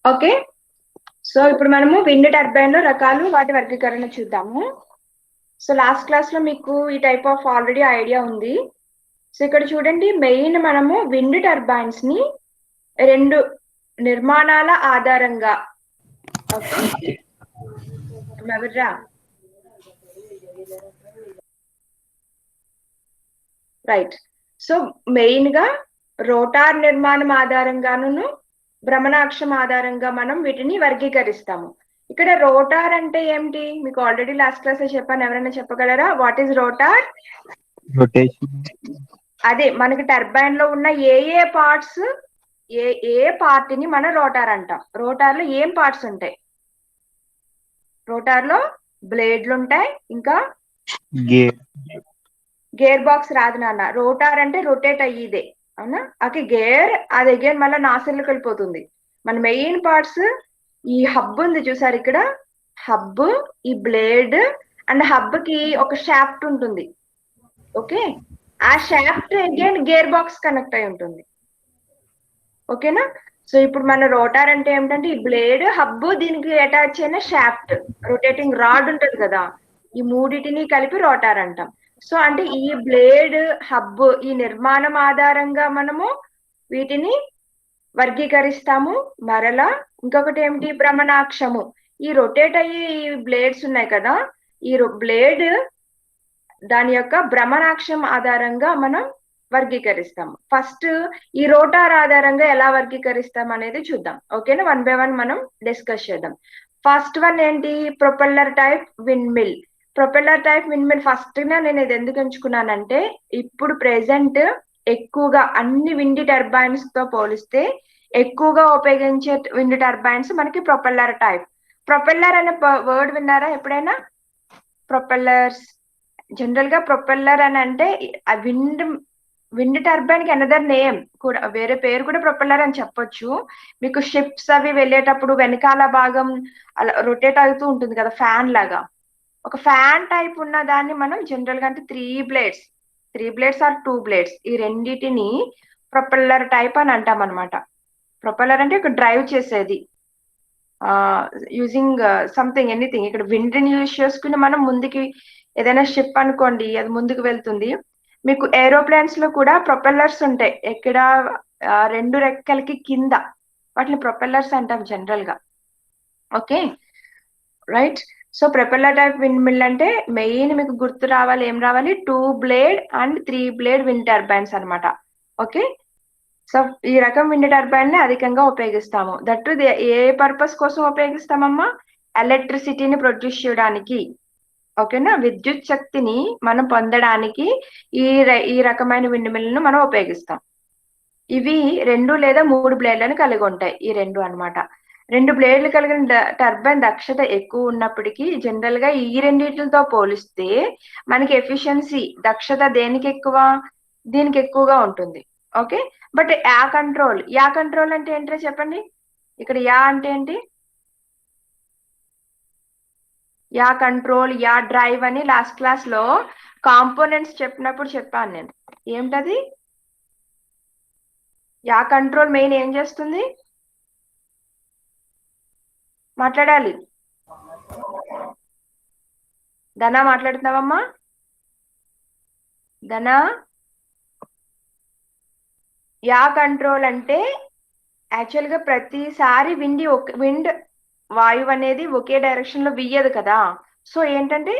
Okay. So ఇప్పుడు మనము wind turbine లో రకాలు వాటి వర్గీకరణ చూద్దాము. సో లాస్ట్ క్లాస్ లో మీకు ఈ టైప్ ఆఫ్ ఆల్రెడీ ఐడియా ఉంది. సో ఇక్కడ చూడండి, మెయిన్ మనము విండ్ టర్బైన్స్ ని రెండు నిర్మాణాల ఆధారంగా, ఓకే ఎవర్రా రైట్. సో మెయిన్ గా రోటార్ నిర్మాణం ఆధారంగాను భ్రమణాక్షం ఆధారంగా మనం వీటిని వర్గీకరిస్తాము. ఇక్కడ రోటార్ అంటే ఏమిటి మీకు ఆల్రెడీ లాస్ట్ క్లాస్ లో చెప్పాను, ఎవరైనా చెప్పగలరా? What is rotor? రొటేషన్. అదే మనకి టర్బైన్ లో ఉన్న ఏ పార్ట్స్, ఏ పార్ట్ ని మనం రోటార్ అంటాం. రోటార్ లో ఏం పార్ట్స్ ఉంటాయి? రోటార్ లో బ్లేడ్లు ఉంటాయి, ఇంకా గేర్ బాక్స్ రాదు నాన్న. రోటార్ అంటే రొటేట్ అయ్యేదే, అవునా? ఓకే, గేర్ అది అగైన్ మళ్ళీ నాసిల్కి వెళ్ళిపోతుంది. మన మెయిన్ పార్ట్స్ ఈ హబ్ ఉంది చూసారు ఇక్కడ, హబ్, ఈ బ్లేడ్ అండ్ హబ్ కి ఒక షాఫ్ట్ ఉంటుంది. ఓకే, ఆ shaft again gear box connect అయి ఉంటుంది. ఓకేనా? సో ఇప్పుడు మన రోటార్ అంటే ఏమిటంటే ఈ బ్లేడ్, హబ్, దీనికి అటాచ్ అయిన షాఫ్ట్, రొటేటింగ్ రాడ్ ఉంటుంది కదా, ఈ మూడిటిని కలిపి రోటార్ అంటాం. సో అంటే ఈ బ్లేడ్, హబ్, ఈ నిర్మాణం ఆధారంగా మనము వీటిని వర్గీకరిస్తాము. మరలా ఇంకొకటి ఏమిటి? భ్రమణాక్షము. ఈ రొటేట్ అయ్యి ఈ బ్లేడ్స్ ఉన్నాయి కదా, ఈ బ్లేడ్ దాని యొక్క భ్రమణాక్షం ఆధారంగా మనం వర్గీకరిస్తాము. ఫస్ట్ ఈ రోటార్ ఆధారంగా ఎలా వర్గీకరిస్తాం అనేది చూద్దాం. ఓకేనా? 1 by 1 మనం డిస్కస్ చేద్దాం. ఫస్ట్ వన్ ఏంటి? Propeller type windmill. Propeller type windmill first గా నేను ఇది ఎందుకు ఎంచుకున్నానంటే, ఇప్పుడు ప్రెసెంట్ ఎక్కువగా అన్ని విండ్ టర్బైన్స్ తో పోలిస్తే ఎక్కువగా ఉపయోగించే విండ్ టర్బైన్స్ మనకి ప్రొపెల్లర్ టైప్. ప్రొపెల్లర్ అనే వర్డ్ విన్నారా ఎప్పుడైనా? ప్రొపెల్లర్స్, జనరల్ గా ప్రొపెల్లర్ అని అంటే విండ్ టర్బైన్ కి అనదర్ నేమ్ కూడా, వేరే పేరు కూడా ప్రొపెల్లర్ అని చెప్పొచ్చు. మీకు షిప్స్ అవి వెళ్ళేటప్పుడు వెనకాల భాగం అలా రొటేట్ అవుతూ ఉంటుంది కదా, ఫ్యాన్ లాగా. ఒక ఫ్యాన్ టైప్ ఉన్న దాన్ని మనం జనరల్ గా అంటే 3 బ్లేడ్స్ ఆర్ 2 బ్లేడ్స్, ఈ రెండిటిని ప్రొపెల్లర్ టైప్ అని అంటాం అనమాట. ప్రొపెల్లర్ అంటే ఇక్కడ డ్రైవ్ చేసేది, యూజింగ్ సంథింగ్ ఎనీథింగ్. ఇక్కడ విండ్ ని యూజ్ చేసుకుని మనం ముందుకి, ఏదైనా షిప్ అనుకోండి అది ముందుకు వెళ్తుంది. మీకు ఏరోప్లేన్స్ లో కూడా ప్రొపెల్లర్స్ ఉంటాయి, ఎక్కడ రెండు రెక్కలకి కింద, వాటిని ప్రొపెల్లర్స్ అంటాం జనరల్ గా. Okay right. So propeller type windmill అంటే మెయిన్ మీకు గుర్తు రావాలి, ఏం రావాలి? 2 blade and 3 blade wind turbines అనమాట. ఓకే, సో ఈ రకం విండ్ టర్బైన్ ని అధికంగా ఉపయోగిస్తాము. దట్టు ఏ పర్పస్ కోసం ఉపయోగిస్తామమ్మా? ఎలక్ట్రిసిటీని ప్రొడ్యూస్ చేయడానికి. ఓకేనా? విద్యుత్ శక్తిని మనం పొందడానికి ఈ రకమైన విండ్ మిల్లను మనం ఉపయోగిస్తాం. ఇవి 2 లేదా 3 బ్లేడ్లను కలిగి ఉంటాయి, ఈ రెండు అన్నమాట. 2 బ్లేడ్లు కలిగిన టర్బైన్ దక్షత ఎక్కువ ఉన్నప్పటికీ జనరల్ గా ఈ రెండింటితో పోలిస్తే మనకి ఎఫిషియన్సీ, దక్షత దేనికి ఎక్కువ? దీనికి ఎక్కువగా ఉంటుంది. ఓకే, బట్ యా కంట్రోల్ అంటే ఏంటో చెప్పండి. ఇక్కడ యా అంటే ఏంటి? యా కంట్రోల్, యా డ్రైవ్ అని లాస్ట్ క్లాస్ లో కాంపోనెంట్స్ చెప్పినప్పుడు చెప్పాను నేను. ఏమిటది? యా కంట్రోల్ మెయిన్ ఏం చేస్తుంది? మాట్లాడాలి. ధనా మాట్లాడుతున్నావమ్మా? ధనా, యా కంట్రోల్ అంటే యాక్చువల్ గా ప్రతిసారి విండ్ వాయువు అనేది ఒకే డైరెక్షన్ లో వీయదు కదా. సో ఏంటంటే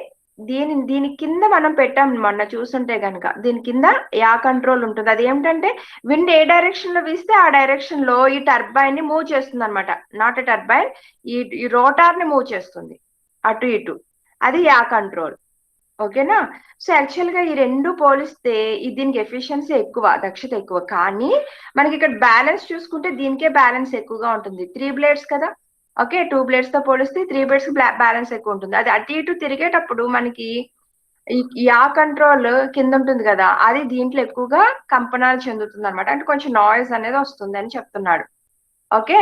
దీని కింద మనం పెట్టాం మొన్న చూస్తుంటే గనక, దీని కింద యా కంట్రోల్ ఉంటుంది. అది ఏమిటంటే విండ్ ఏ డైరెక్షన్ లో వీస్తే ఆ డైరెక్షన్ లో ఈ టర్బైన్ ని మూవ్ చేస్తుంది అనమాట. నాట్ ఎ టర్బైన్, ఈ రోటార్ ని మూవ్ చేస్తుంది అటు ఇటు. అది యా కంట్రోల్. ఓకేనా? సో యాక్చువల్ గా ఈ రెండు పోలిస్తే దీనికి ఎఫిషియన్సీ ఎక్కువ, దక్షత ఎక్కువ. కానీ మనకి ఇక్కడ బ్యాలెన్స్ చూసుకుంటే దీనికే బ్యాలెన్స్ ఎక్కువగా ఉంటుంది. 3 బ్లేడ్స్ కదా, ఓకే, 2 బ్లేడ్స్ తో పోలిస్తే 3 బ్లేడ్స్ బ్యాలెన్స్ ఎక్కువ ఉంటుంది. అది అటు ఇటు తిరిగేటప్పుడు మనకి యా కంట్రోల్ కింద ఉంటుంది కదా, అది దీంట్లో ఎక్కువగా కంపనాలు చెందుతుంది అనమాట. అంటే కొంచెం నాయిస్ అనేది వస్తుంది అని చెప్తున్నాడు. ఓకే,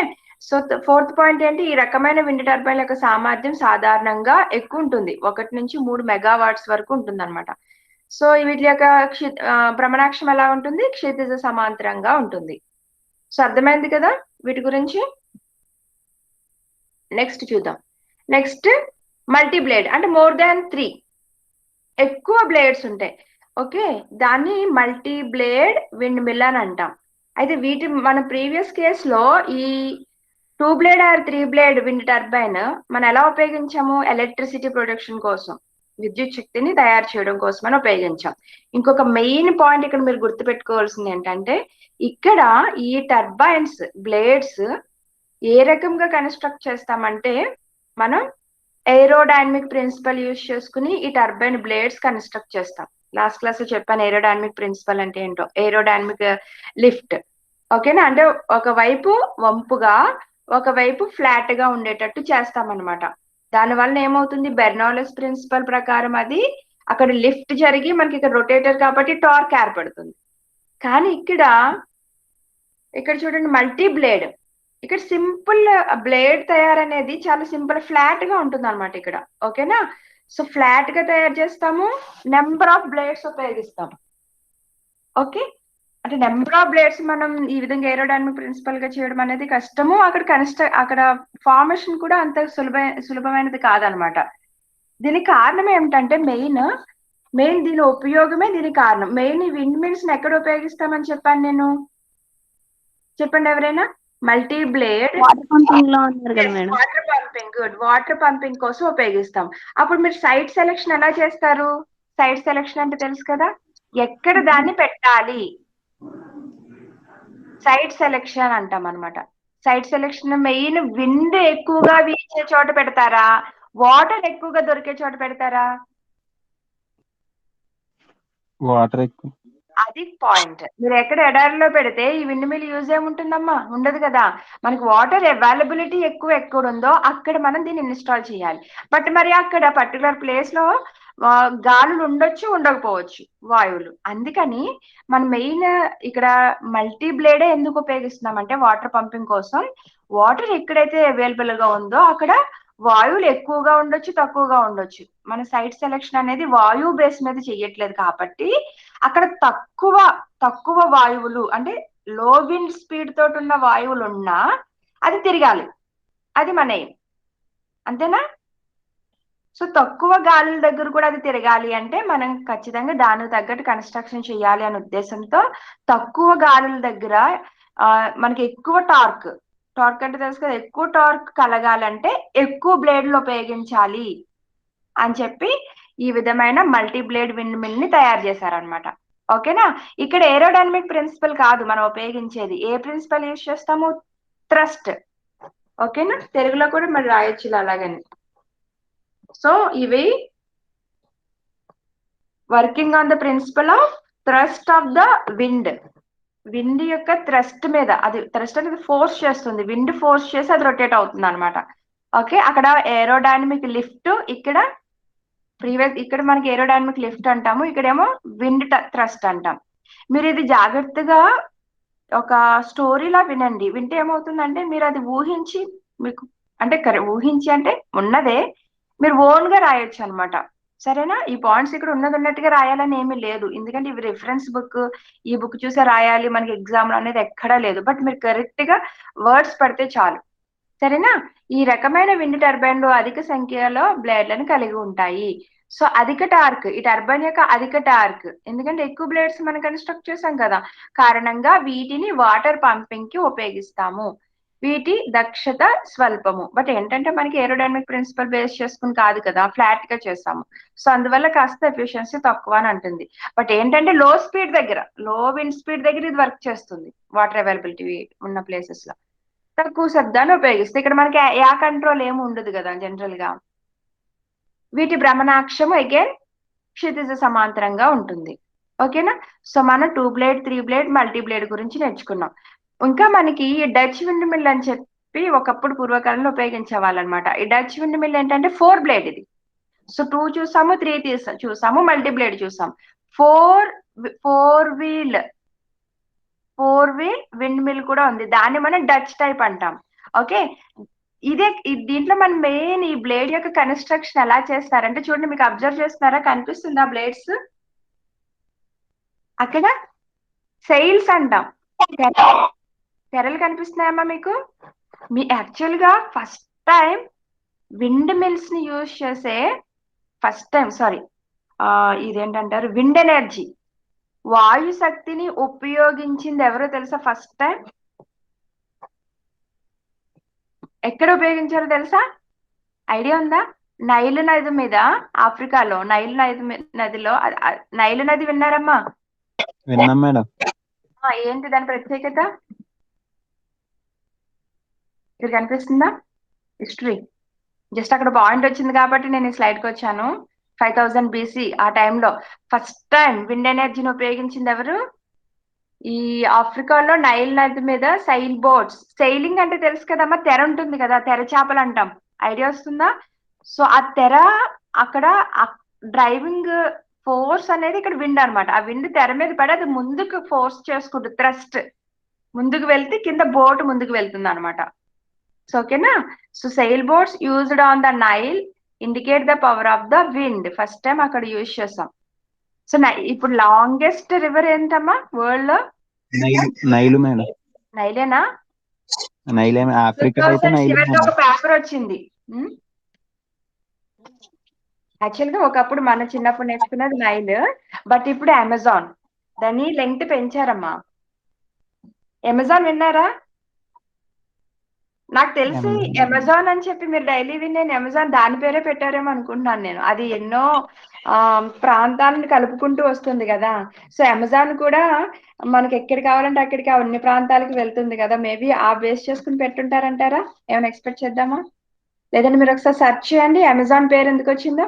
సో 4th పాయింట్ ఏంటి? ఈ రకమైన విండ్ టర్బైన్ యొక్క సామర్థ్యం సాధారణంగా ఎక్కువ ఉంటుంది, 1 నుంచి 3 మెగావాట్స్ వరకు ఉంటుంది అనమాట. సో వీటి యొక్క భ్రమణాక్షం ఎలా ఉంటుంది? క్షితిజ సమాంతరంగా ఉంటుంది. సో అర్థమైంది కదా వీటి గురించి? నెక్స్ట్ చూద్దాం. నెక్స్ట్ మల్టీ బ్లేడ్ అంటే మోర్ దాన్ 3 ఎక్కువ బ్లేడ్స్ ఉంటాయి. ఓకే, దాన్ని మల్టీ బ్లేడ్ విండ్ మిల్ అని అంటాం. అయితే మన ప్రీవియస్ కేసులో ఈ 2 blade or 3 blade wind turbine మనం ఎలా ఉపయోగించాము? ఎలక్ట్రిసిటీ ప్రొడక్షన్ కోసం, విద్యుత్ శక్తిని తయారు చేయడం కోసం అని ఉపయోగించాం. ఇంకొక మెయిన్ పాయింట్ ఇక్కడ మీరు గుర్తుపెట్టుకోవాల్సింది ఏంటంటే, ఇక్కడ ఈ టర్బైన్స్ బ్లేడ్స్ ఏ రకంగా కన్స్ట్రక్ట్ చేస్తామంటే, మనం ఏరోడైనమిక్ ప్రిన్సిపల్ యూజ్ చేసుకుని ఈ టర్బైన్ బ్లేడ్స్ కన్స్ట్రక్ట్ చేస్తాం. లాస్ట్ క్లాస్ లో చెప్పాను ఏరోడైనమిక్ ప్రిన్సిపల్ అంటే ఏంటో, ఏరోడైనమిక్ లిఫ్ట్. ఓకేనా? అంటే ఒకవైపు వంపుగా ఒకవైపు ఫ్లాట్ గా ఉండేటట్టు చేస్తామన్నమాట. దానివల్ల ఏమవుతుంది? బెర్నౌలిస్ ప్రిన్సిపల్ ప్రకారం అది అక్కడ లిఫ్ట్ జరిగి మనకి ఇక్కడ రొటేటర్ కాబట్టి టార్క్ ఏర్పడుతుంది. కానీ ఇక్కడ చూడండి మల్టీ బ్లేడ్, ఇక్కడ సింపుల్ బ్లేడ్ తయారనేది చాలా సింపుల్ ఫ్లాట్ గా ఉంటుంది అనమాట ఇక్కడ. ఓకేనా? సో ఫ్లాట్ గా తయారు చేస్తాము, నెంబర్ ఆఫ్ బ్లేడ్స్ ఉపయోగిస్తాము. ఓకే, అంటే నెంబర్ ఆఫ్ బ్లేడ్స్ మనం ఈ విధంగా ఏరోడైనమిక్ ప్రిన్సిపల్ గా చేయడం అనేది కష్టము. అక్కడ ఫార్మేషన్ కూడా అంత సులభమైనది కాదనమాట. దీనికి కారణం ఏమిటంటే, మెయిన్ దీని ఉపయోగమే దీనికి కారణం. మెయిన్ ఈ విండ్ మిల్స్ ఎక్కడ ఉపయోగిస్తామని చెప్పాను నేను? చెప్పండి ఎవరైనా. మల్టీ బ్లేడ్ వాటర్ పంపింగ్ లో ఉన్నారు కదా madam. Water pumping, good, water pumping కోసం ఉపయోగిస్తాం. అప్పుడు మీరు సైట్ సెలెక్షన్ ఎలా చేస్తారు? సైట్ సెలెక్షన్ అంటే తెలుసు కదా, ఎక్కడ దాన్ని పెట్టాలి, సైట్ సెలెక్షన్ అంటాం అనమాట. సైట్ సెలెక్షన్ మెయిన్ విండ్ ఎక్కువగా వీచే చోట పెడతారా, వాటర్ ఎక్కువగా దొరికే చోట పెడతారా? వాటర్ ఎక్కువ. అది పాయింట్. మీరు ఎక్కడ ఎడారిలో పెడితే ఈ విండ్ మిల్ యూజ్ ఏముంటుందమ్మా? ఉండదు కదా. మనకి వాటర్ అవైలబిలిటీ ఎక్కడ ఉందో అక్కడ మనం దీన్ని ఇన్స్టాల్ చేయాలి. బట్ మరి అక్కడ పర్టికులర్ ప్లేస్ లో గాలులు ఉండొచ్చు, ఉండకపోవచ్చు, వాయువులు. అందుకని మనం మెయిన్ ఇక్కడ మల్టీ బ్లేడే ఎందుకు ఉపయోగిస్తున్నాం అంటే, వాటర్ పంపింగ్ కోసం. వాటర్ ఎక్కడైతే అవైలబుల్ గా ఉందో అక్కడ వాయువులు ఎక్కువగా ఉండొచ్చు, తక్కువగా ఉండొచ్చు. మన సైట్ సెలెక్షన్ అనేది వాయువు బేస్ మీద చెయ్యట్లేదు కాబట్టి అక్కడ తక్కువ వాయువులు అంటే లో విండ్ స్పీడ్ తోటి ఉన్న వాయువులు ఉన్నా అది తిరగాలి, అది మన aim. అంతేనా? సో తక్కువ గాలుల దగ్గర కూడా అది తిరగాలి అంటే మనం ఖచ్చితంగా దానికి తగ్గట్టు కన్స్ట్రక్షన్ చేయాలి అనే ఉద్దేశంతో తక్కువ గాలుల దగ్గర మనకి ఎక్కువ టార్క్ అంటే తెలుసు కదా, ఎక్కువ టార్క్ కలగాలంటే ఎక్కువ బ్లేడ్లు ఉపయోగించాలి అని చెప్పి ఈ విధమైన మల్టీ బ్లేడ్ విండ్ మిల్ ని తయారు చేశారనమాట. ఓకేనా? ఇక్కడ ఏరోడైనమిక్ ప్రిన్సిపల్ కాదు మనం ఉపయోగించేది. ఏ ప్రిన్సిపల్ యూజ్ చేస్తాము? థ్రస్ట్. ఓకేనా? తెలుగులో కూడా మరి రాయొచ్చు ఇలా అలాగని. సో ఇవి working on the principle of thrust of the wind. Wind యొక్క థ్రస్ట్ మీద, అది థ్రస్ట్ అనేది ఫోర్స్ చేస్తుంది, విండ్ ఫోర్స్ చేసి అది రొటేట్ అవుతుంది అనమాట. ఓకే, అక్కడ ఏరోడైనమిక్ లిఫ్ట్, ఇక్కడ మనకి ఏరోడైనమిక్ లిఫ్ట్ అంటాము, ఇక్కడేమో విండ్ థ్రస్ట్ అంటాం. మీరు ఇది జాగ్రత్తగా ఒక స్టోరీలా వింటే ఏమవుతుందంటే మీరు అది ఊహించి, మీకు అంటే ఊహించి అంటే ఉన్నదే మీరు ఓన్ గా రాయొచ్చు అనమాట. సరేనా? ఈ పాయింట్స్ ఇక్కడ ఉన్నట్టుగా రాయాలని ఏమీ లేదు, ఎందుకంటే ఇవి రిఫరెన్స్ బుక్, ఈ బుక్ చూసే రాయాలి మనకి ఎగ్జామ్ లో అనేది ఎక్కడా లేదు. బట్ మీరు కరెక్ట్ గా వర్డ్స్ పడితే చాలు. సరేనా? ఈ రకమైన విండ్ టర్బైన్లు అధిక సంఖ్యలో బ్లేడ్లను కలిగి ఉంటాయి. సో అధిక టార్క్, ఈ టర్బైన్ యొక్క అధిక టార్క్, ఎందుకంటే ఎక్కువ బ్లేడ్స్ మనం కన్స్ట్రక్ట్ చేసాం కదా, కారణంగా వీటిని వాటర్ పంపింగ్ కి ఉపయోగిస్తాము. వీటి దక్షత స్వల్పము. బట్ ఏంటంటే మనకి ఏరోడైనమిక్ ప్రిన్సిపల్ బేస్ చేసుకుని కాదు కదా, ఫ్లాట్ గా చేస్తాము. సో అందువల్ల కాస్త ఎఫిషియన్సీ తక్కువ అని అంటుంది. బట్ ఏంటంటే లో విండ్ స్పీడ్ దగ్గర ఇది వర్క్ చేస్తుంది, వాటర్ అవైలబిలిటీ ఉన్న ప్లేసెస్ లో. తక్కువ శబ్దాన్ని ఉపయోగిస్తే ఇక్కడ మనకి యా కంట్రోల్ ఏమి ఉండదు కదా జనరల్ గా. వీటి భ్రమణాక్షము అగైన్ క్షితిజ సమాంతరంగా ఉంటుంది. ఓకేనా? సో మనం 2 బ్లేడ్ 3 బ్లేడ్ మల్టీ బ్లేడ్ గురించి నేర్చుకున్నాం. ఇంకా మనకి డచ్ విండ్ మిల్ అని చెప్పి ఒకప్పుడు పూర్వకాలంలో ఉపయోగించే వాళ్ళనమాట. ఈ డచ్ విండ్ మిల్ ఏంటంటే 4 బ్లేడ్ ఇది. సో 2 చూసాము, 3 చూసాము, మల్టీ బ్లేడ్ చూసాం. ఫోర్ వీల్ విండ్ మిల్ కూడా ఉంది, దాన్ని మనం డచ్ టైప్ అంటాం. ఓకే, దీంట్లో మనం మెయిన్ ఈ బ్లేడ్ యొక్క కన్స్ట్రక్షన్ ఎలా చేస్తారంటే చూడండి, మీకు అబ్జర్వ్ చేస్తున్నారా, కనిపిస్తుందా బ్లేడ్స్? అక్కడ సెయిల్స్ అంటాం, తెరలు కనిపిస్తున్నాయమ్మా మీకు? యాక్చువల్ గా ఫస్ట్ టైం విండ్ మిల్స్ ని యూజ్ చేసే ఇదేంటంటారు, విండ్ ఎనర్జీ, వాయు శక్తిని ఉపయోగించింది ఎవరో తెలుసా? ఫస్ట్ టైం ఎక్కడ ఉపయోగించారో తెలుసా? ఐడియా ఉందా? నైలు నది మీద, ఆఫ్రికాలో నదిలో నైలు నది విన్నారమ్మా? విన్నాం మేడం. ఏంటి దాని ప్రత్యేకత? ఇక్కడ కనిపిస్తుందా హిస్టరీ? జస్ట్ అక్కడ పాయింట్ వచ్చింది కాబట్టి నేను ఈ స్లైడ్కి వచ్చాను. 5000 BC ఆ టైంలో ఫస్ట్ టైం విండ్ ఎనర్జీని ఉపయోగించింది ఎవరు? ఈ ఆఫ్రికాలో నైల్ నది మీద సైల్ బోట్స్. సెయిలింగ్ అంటే తెలుసు కదమ్మా, తెర ఉంటుంది కదా, తెర చేపలు అంటాం. ఐడియా వస్తుందా? సో ఆ తెర అక్కడ డ్రైవింగ్ ఫోర్స్ అనేది ఇక్కడ విండ్ అనమాట. ఆ విండ్ తెర మీద పడి అది ముందుకు ఫోర్స్ చేసుకుంటుంది, థ్రస్ట్ ముందుకు వెళ్తే కింద బోట్ ముందుకు వెళ్తుంది అనమాట. సో ఓకేనా? So sail boats used on the Nile indicate the power of the wind. First time అక్కడ యూజ్ చేసాం. సో ఇప్పుడు లాంగెస్ట్ రివర్ ఏంటమ్మా వరల్డ్ లో? Nile madam. నైలేనా? నైలే. ఆఫ్రికా అయితే నైలు. ఒక పేపర్ వచ్చింది. యాక్చువల్ గా ఒకప్పుడు మన చిన్నప్పుడు నేర్చుకున్నది నైల్, బట్ ఇప్పుడు అమెజాన్. దాని లెంగ్త్ పెంచారమ్మా. అమెజాన్ విన్నారా? నాకు తెలిసి అమెజాన్ అని చెప్పి మీరు డైలీ వినే అమెజాన్ దాని పేరే పెట్టారేమో అనుకుంటున్నాను నేను. అది ఎన్నో ప్రాంతాలను కలుపుకుంటూ వస్తుంది కదా. సో అమెజాన్ కూడా మనకి ఎక్కడ కావాలంటే అక్కడికి అన్ని ప్రాంతాలకు వెళ్తుంది కదా. మేబీ ఆ బేస్ చేసుకుని పెట్టుంటారంటారా? ఏమైనా ఎక్స్పెక్ట్ చేద్దామా? లేదంటే మీరు ఒకసారి సెర్చ్ చేయండి అమెజాన్ పేరు ఎందుకు వచ్చిందో.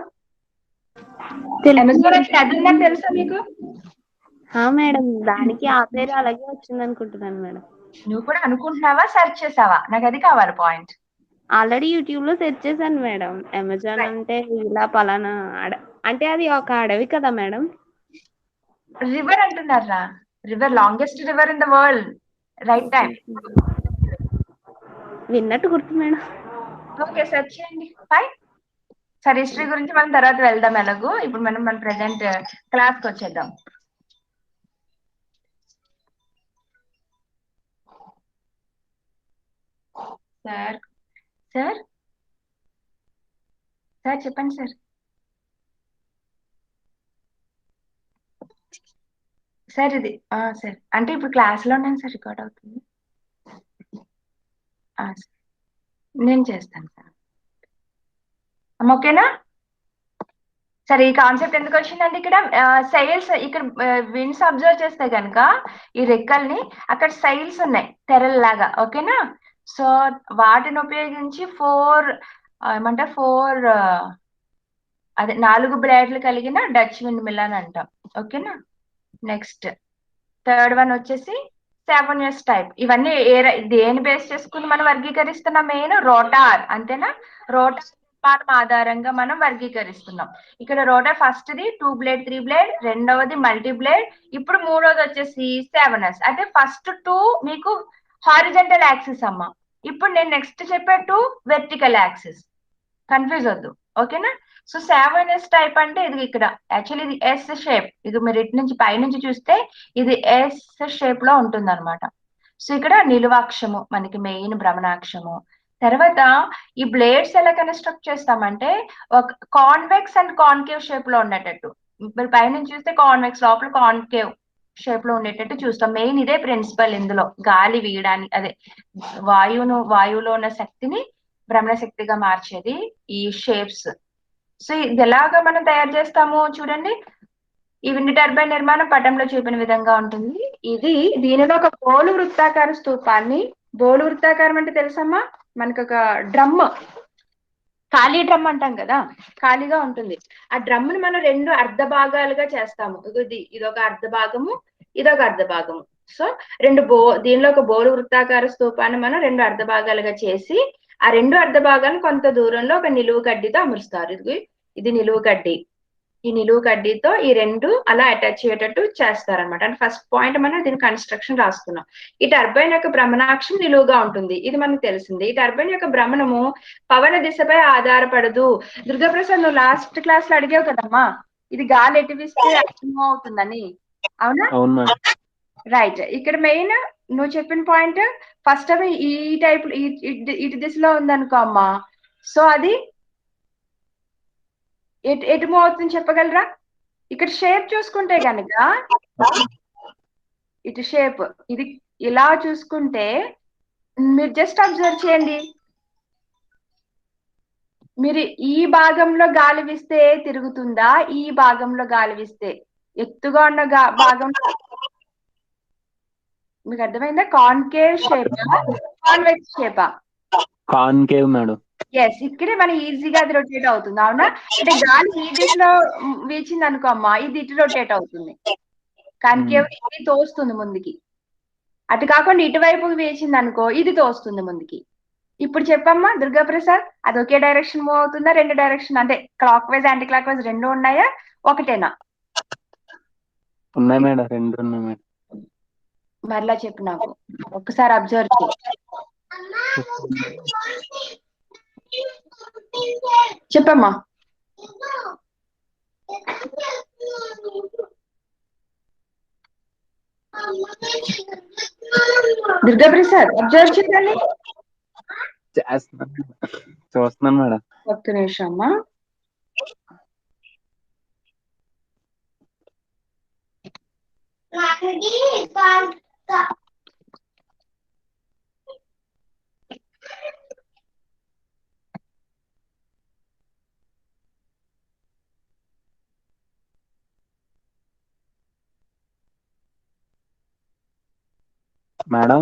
అమెజాన్ అని నది ఉందని తెలుసా మీకు? మేడం, దానికి ఆ పేరు అలాగే వచ్చింది అనుకుంటున్నాను మేడం. నువ్వు కూడా అనుకుంటున్నావా, సెర్చ్ చేసావా? నాకు అది కావాలి పాయింట్. ఆల్రెడీ యూట్యూబ్ లో సెర్చ్ చేశాను మేడం. అమెజాన్ అంటే ఇలా పలానా అంటే అది ఒక అడవి కదా మేడం. రివర్ అంటున్నారా? River, longest river in the world. Right time. విన్నట్టు గుర్తు మేడం. ఓకే, సెర్చ్ చేయండి. ఫైన్. సరే, హిస్టరీ గురించి మనం తర్వాత వెళ్దాం ఎలాగో. ఇప్పుడు మనం మన ప్రెసెంట్ క్లాస్కి వచ్చేద్దాం. సార్ సార్ సార్ చెప్పండి సార్. సార్ ఇది సార్ అంటే ఇప్పుడు క్లాస్లో ఉన్నాను సార్, రికార్డ్ అవుతుంది. నేను చేస్తాను సార్. ఓకేనా? సరే, ఈ కాన్సెప్ట్ ఎందుకు వచ్చిందంటే ఇక్కడ సైల్స్, ఇక్కడ విండ్స్ అబ్జర్వ్ చేస్తే కనుక ఈ రెక్కల్ని అక్కడ సైల్స్ ఉన్నాయి తెరల్లాగా. ఓకేనా? సో వాటిని ఉపయోగించి అదే 4 బ్లేడ్లు కలిగిన డచ్ విండ్ మిల్ అని అంటాం. ఓకేనా? నెక్స్ట్ థర్డ్ వన్ వచ్చేసి సెవెనియస్ టైప్. ఇవన్నీ దేని బేస్ చేసుకుని మనం వర్గీకరిస్తున్నాం? మెయిన్ రోటార్, అంతేనా? రోటార్ ఆధారంగా మనం వర్గీకరిస్తున్నాం. ఇక్కడ రోటార్ ఫస్ట్ది 2 బ్లేడ్ 3 బ్లేడ్, రెండవది మల్టీ బ్లేడ్, ఇప్పుడు మూడోది వచ్చేసి 7S. అంటే ఫస్ట్ 2 మీకు హారిజంటల్ యాక్సిస్ అమ్మా. ఇప్పుడు నేను నెక్స్ట్ చెప్పే 2 వెర్టికల్ యాక్సిస్. కన్ఫ్యూజ్ వద్దు. ఓకేనా? సో 7S టైప్ అంటే ఇది ఇక్కడ యాక్చువల్లీ ఇది ఎస్ షేప్. ఇది మీరు ఇటు నుంచి పైనుంచి చూస్తే ఇది ఎస్ షేప్ లో ఉంటుంది అనమాట. సో ఇక్కడ నిలువాక్షము మనకి మెయిన్ భ్రమణాక్షము. తర్వాత ఈ బ్లేడ్స్ ఎలా కన్స్ట్రక్ట్ చేస్తామంటే ఒక కాన్వెక్స్ అండ్ కాన్కేవ్ షేప్ లో ఉండేటట్టు. మీరు పైనుంచి చూస్తే కాన్వెక్స్, లోపల కాన్కేవ్ షేప్ లో ఉండేటట్టు చూస్తాం. మెయిన్ ఇదే ప్రిన్సిపల్ ఇందులో. గాలి వీయడానికి, అదే వాయువులో ఉన్న శక్తిని భ్రమణ శక్తిగా మార్చేది ఈ షేప్స్. సో ఇది ఎలాగా మనం తయారు చేస్తాము చూడండి. ఈ విండ్ టర్బైన్ నిర్మాణం పటంలో చూపిన విధంగా ఉంటుంది. దీనిలో ఒక బోలు వృత్తాకార స్తూపాన్ని, బోలు వృత్తాకారం అంటే తెలుసమ్మా, మనకు ఒక డ్రమ్, ఖాళీ డ్రమ్ అంటాం కదా, ఖాళీగా ఉంటుంది. ఆ డ్రమ్ ని మనం 2 అర్ధ భాగాలుగా చేస్తాము. ఇదొక అర్ధ భాగము, ఇదొక అర్ధ భాగము. సో దీనిలో ఒక బోలు వృత్తాకార స్తూపాన్ని మనం 2 అర్ధ భాగాలుగా చేసి ఆ 2 అర్ధ భాగాలను కొంత దూరంలో ఒక నిలువు కడ్డీతో అమరుస్తారు. ఇది నిలువు కడ్డీ. ఈ నిలువు కడ్డీతో ఈ 2 అలా అటాచ్ అయ్యేటట్టు చేస్తారనమాట. అంటే ఫస్ట్ పాయింట్ మనం దీని కన్స్ట్రక్షన్ రాస్తున్నాం. ఈ టర్బైన్ యొక్క భ్రమణాక్షం నిలువుగా ఉంటుంది, ఇది మనకు తెలిసింది. ఈ టర్బైన్ యొక్క భ్రమణము పవన దిశపై ఆధారపడదు. దుర్గాప్రసాద్, నువ్వు లాస్ట్ క్లాస్ లో అడిగావు కదమ్మా, ఇది గాలి ఎటు వీస్తే మూవ్ అవుతుందని. అవునా? అవును. రైట్. ఇక్కడ మెయిన్ నువ్వు చెప్పిన పాయింట్ ఫస్ట్ టైం ఈ టైప్ ఇటు దిశలో ఉందనుకో అమ్మా, సో అది ఎటు మూవ్ అవుతుంది చెప్పగలరా? ఇక్కడ షేప్ చూసుకుంటే గనక ఇటు షేప్ ఇది ఇలా చూసుకుంటే మీరు జస్ట్ అబ్జర్వ్ చేయండి. మీరు ఈ భాగంలో గాలి వీస్తే తిరుగుతుందా, ఈ భాగంలో గాలి వీస్తే? ఎత్తుగా ఉన్న భాగం మీకు అర్థమైందా? కాన్కేవ్ షేపా, కాన్వెక్స్ షేపా? Concave madam. ఎస్, ఇక్కడే మనం ఈజీగా అది రొటేట్ అవుతుంది. అవునా? అంటే గాలి ఈ దిశలో వీచింది అనుకో అమ్మా, ఇది ఇటు రొటేట్ అవుతుంది. కాన్కేవ్ ఇది తోస్తుంది ముందుకి. అటు కాకుండా ఇటువైపు వేసింది అనుకో, ఇది తోస్తుంది ముందుకి. ఇప్పుడు చెప్పమ్మా దుర్గాప్రసాద్, అది ఒకే డైరెక్షన్ మూవ్ అవుతుందా, రెండు డైరెక్షన్ అంటే clock wise anti clock wise రెండు ఉన్నాయా, ఒకటేనా? ఉన్నాయి మేడం, రెండు ఉన్నాయి మేడం. మరలా చెప్పు నాకు, ఒక్కసారి అబ్జర్వ్ చేయి. చెప్పమ్మా. దుర్గాప్రసాద్ అబ్జర్వ్ చేయాలి. చూస్తున్నాను మేడం. ఒక్క నిమిషం అమ్మా. మేడం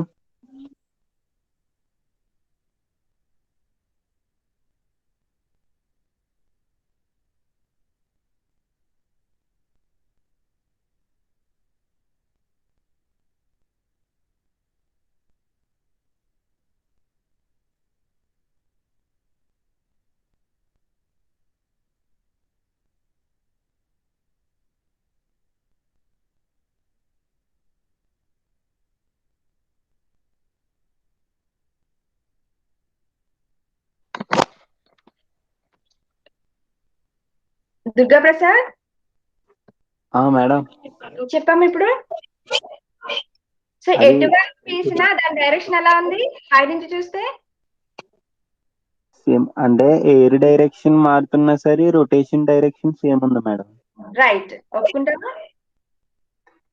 దుర్గాప్రసాద్ మేడం చెప్పమ్మా ఇప్పుడు. సో ఎటువైపు తీసినా దాని డైరెక్షన్ ఎలా ఉంది పైనుంచి చూస్తే? సేమ్, అంటే ఎయిర్ డైరెక్షన్ మారుతున్నా సరే రొటేషన్ డైరెక్షన్ సేమ్ ఉంది మేడం. రైట్, ఒప్పుకుంటావా?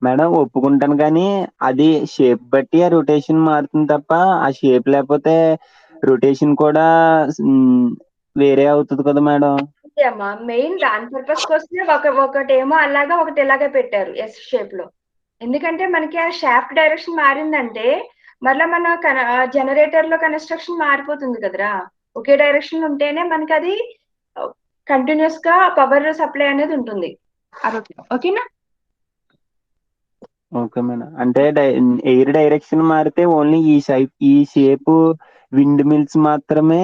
మేడం ఒప్పుకుంటాను, కానీ అది షేప్ బట్టి ఆ రొటేషన్ మారుతుంది తప్ప, ఆ షేప్ లేకపోతే రొటేషన్ కూడా వేరే అవుతుంది కదా మేడం. అంతే అమ్మా, మెయిన్ దాని పర్పస్ కోసమే ఒకటేమో అలాగా ఒకటి ఇలాగే పెట్టారు ఎస్ షేప్ లో. ఎందుకంటే మనకి ఆ షాఫ్ట్ డైరెక్షన్ మారిందంటే మళ్ళీ మన జనరేటర్ లో కన్స్ట్రక్షన్ మారిపోతుంది కదరా. ఒకే డైరెక్షన్ ఉంటేనే మనకి అది కంటిన్యూస్ గా పవర్ సప్లై అనేది ఉంటుంది. ఓకేనా? Okay madam. అంటే ఎయిర్ డైరెక్షన్ మారితే ఓన్లీ ఈ షేప్ విండ్ మిల్స్ మాత్రమే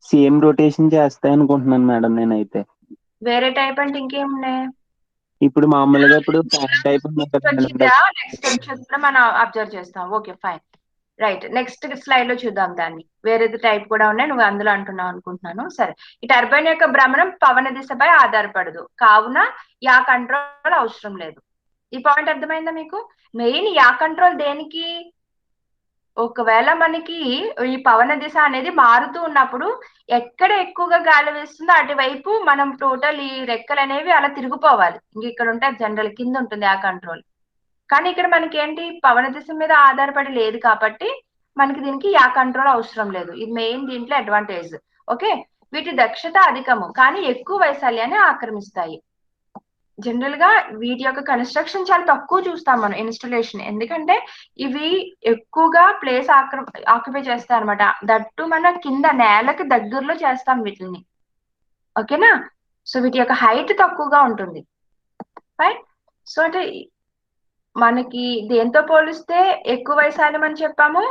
సేమ్ రొటేషన్ చేస్తాయి అనుకుంటున్నాను మేడం నేనైతే. వేరే టైప్ అంటే ఇంకేమున్నాయి? ఇప్పుడు మామూలుగా ఇప్పుడు టైప్ నెక్స్ట్ మనం అబ్జర్వ్ చేస్తాం. Okay fine, right. Next slide లో చూద్దాం దాన్ని. వేరేది టైప్ కూడా ఉన్నాయి, నువ్వు అందులో అంటున్నావు అనుకుంటున్నాను. సరే, ఈ టర్బైన్ యొక్క భ్రమణం పవన దిశపై ఆధారపడదు, కావున యా కంట్రోల్ అవసరం లేదు. ఈ పాయింట్ అర్థమైందా మీకు? మెయిన్ యా కంట్రోల్ దేనికి? ఒకవేళ మనకి ఈ పవన దిశ అనేది మారుతూ ఉన్నప్పుడు ఎక్కడ ఎక్కువగా గాలి వేస్తుందో అటువైపు మనం టోటల్ ఈ రెక్కలు అనేవి అలా తిరిగిపోవాలి. ఇంక ఇక్కడ ఉంటే జనరల్ కింద ఉంటుంది ఆ కంట్రోల్. కానీ ఇక్కడ మనకి ఏంటి, పవన దిశ మీద ఆధారపడి లేదు కాబట్టి మనకి దీనికి యా కంట్రోల్ అవసరం లేదు. ఇది మెయిన్ దీంట్లో అడ్వాంటేజ్. ఓకే, వీటి దక్షత అధికము కానీ ఎక్కువ వైశాల్యాన్ని ఆక్రమిస్తాయి. జనరల్ గా వీటి యొక్క కన్స్ట్రక్షన్ చాలా తక్కువ చూస్తాం మనం ఇన్స్టలేషన్, ఎందుకంటే ఇవి ఎక్కువగా ప్లేస్ ఆక్యుపై చేస్తాయి అనమాట. దట్టు మన కింద నేలకి దగ్గరలో చేస్తాం వీటిని. ఓకేనా? సో వీటి యొక్క హైట్ తక్కువగా ఉంటుంది. రైట్. సో అంటే మనకి దేంతో పోలిస్తే ఎక్కువ వైశాల్యం అని చెప్పాము?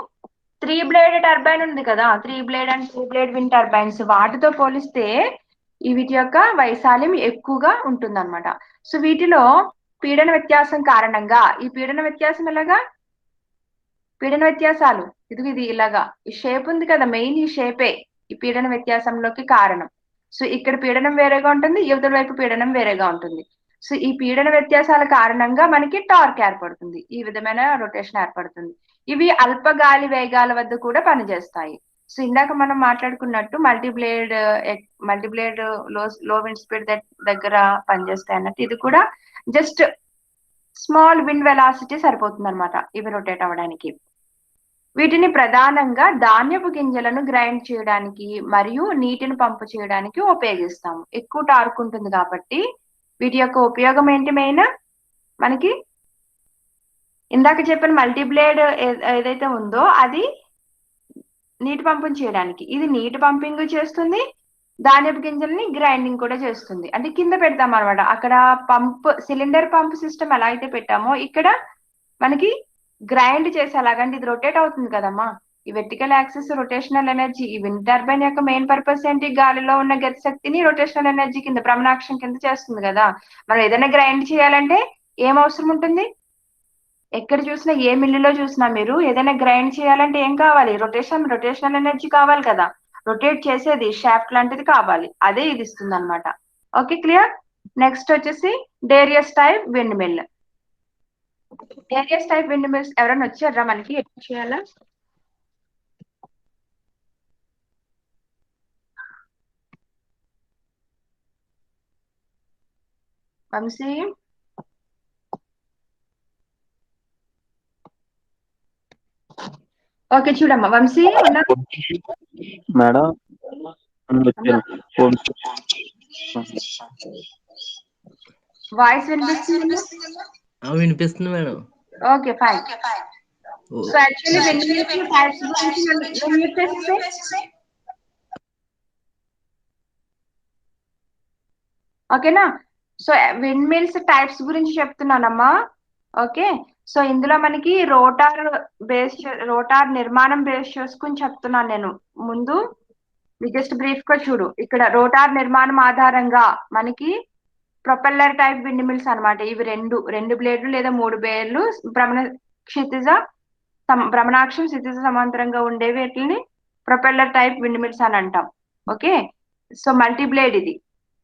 3 బ్లేడ్ టర్బైన్ ఉంది కదా, 3 blade and 2 blade wind turbines, వాటితో పోలిస్తే వీటి యొక్క వైశాల్యం ఎక్కువగా ఉంటుంది అనమాట. సో వీటిలో పీడన వ్యత్యాసం కారణంగా, ఈ పీడన వ్యత్యాసం ఎలాగా? పీడన వ్యత్యాసాలు ఇది ఇలాగా ఈ షేప్ ఉంది కదా, మెయిన్ ఈ షేపే ఈ పీడన వ్యత్యాసంలోకి కారణం. సో ఇక్కడ పీడనం వేరేగా ఉంటుంది, యువతల వైపు పీడనం వేరేగా ఉంటుంది. సో ఈ పీడన వ్యత్యాసాల కారణంగా మనకి టార్క్ ఏర్పడుతుంది, ఈ విధమైన రొటేషన్ ఏర్పడుతుంది. ఇవి అల్ప గాలి వేగాల వద్ద కూడా పనిచేస్తాయి. సో ఇందాక మనం మాట్లాడుకున్నట్టు మల్టీబ్లేడ్ లో విండ్ స్పీడ్ దగ్గర పనిచేస్తాయి అన్నట్టు ఇది కూడా జస్ట్ స్మాల్ విండ్ వెలాసిటీ సరిపోతుంది అనమాట ఇవి రొటేట్ అవ్వడానికి. వీటిని ప్రధానంగా ధాన్యపు గింజలను గ్రైండ్ చేయడానికి మరియు నీటిని పంపు చేయడానికి ఉపయోగిస్తాము. ఎక్కువ టార్క్ ఉంటుంది కాబట్టి వీటి యొక్క ఉపయోగం ఏంటి మెయిన్ మనకి ఇందాక చెప్పిన మల్టీబ్లేడ్ ఏదైతే ఉందో అది నీటి పంపింగ్ చేయడానికి. ఇది నీటి పంపింగ్ చేస్తుంది, ధాన్యపు గింజల్ని గ్రైండింగ్ కూడా చేస్తుంది. అంటే కింద పెడతాం అనమాట. అక్కడ సిలిండర్ పంప్ సిస్టమ్ ఎలా అయితే పెట్టామో ఇక్కడ మనకి గ్రైండ్ చేసేలాగంటే ఇది రొటేట్ అవుతుంది కదమ్మా. ఈ వెర్టికల్ యాక్సిస్ రొటేషనల్ ఎనర్జీ, ఈ విండ్ టర్బైన్ యొక్క మెయిన్ పర్పస్ ఏంటి? గాలిలో ఉన్న గతి శక్తిని రొటేషనల్ ఎనర్జీ కింద భ్రమణాక్షం కింద చేస్తుంది కదా. మనం ఏదైనా గ్రైండ్ చేయాలంటే ఏం అవసరం ఉంటుంది? ఎక్కడ చూసినా ఏ మిల్లులో చూసినా మీరు ఏదైనా గ్రైండ్ చేయాలంటే ఏం కావాలి? రొటేషనల్ ఎనర్జీ కావాలి కదా. రొటేట్ చేసేది షాఫ్ట్ లాంటిది కావాలి. అదే ఇది ఇస్తుంది అనమాట. Okay, clear. నెక్స్ట్ వచ్చేసి Darrieus type windmill. Darrieus type windmills ఎవరైనా వచ్చారా మనకి? ఎట్లా చేయాలా? వంశీ, ఓకే చూడమ్మా. వంశీ మేడం వాయిస్ వినిపిస్తుంది? వినిపిస్తుంది madam. Okay fine. So actually windmills types గురించి ఓకేనా. సో విండ్ మిల్స్ టైప్స్ గురించి చెప్తున్నానమ్మా. ఓకే, సో ఇందులో మనకి రోటార్ నిర్మాణం బేస్ చేసుకుని చెప్తున్నాను నేను. ముందు జస్ట్ బ్రీఫ్ గా చూడు. ఇక్కడ రోటార్ నిర్మాణం ఆధారంగా మనకి ప్రొపెల్లర్ టైప్ విండ్ మిల్స్ అనమాట. ఇవి రెండు బ్లేడ్లు లేదా 3 బ్లేడ్లు భ్రమణాక్షం క్షితిజ సమాంతరంగా ఉండేవి. వీటిని ప్రొపెల్లర్ టైప్ విండ్ మిల్స్ అని అంటాం. ఓకే, సో మల్టీ బ్లేడ్ ఇది.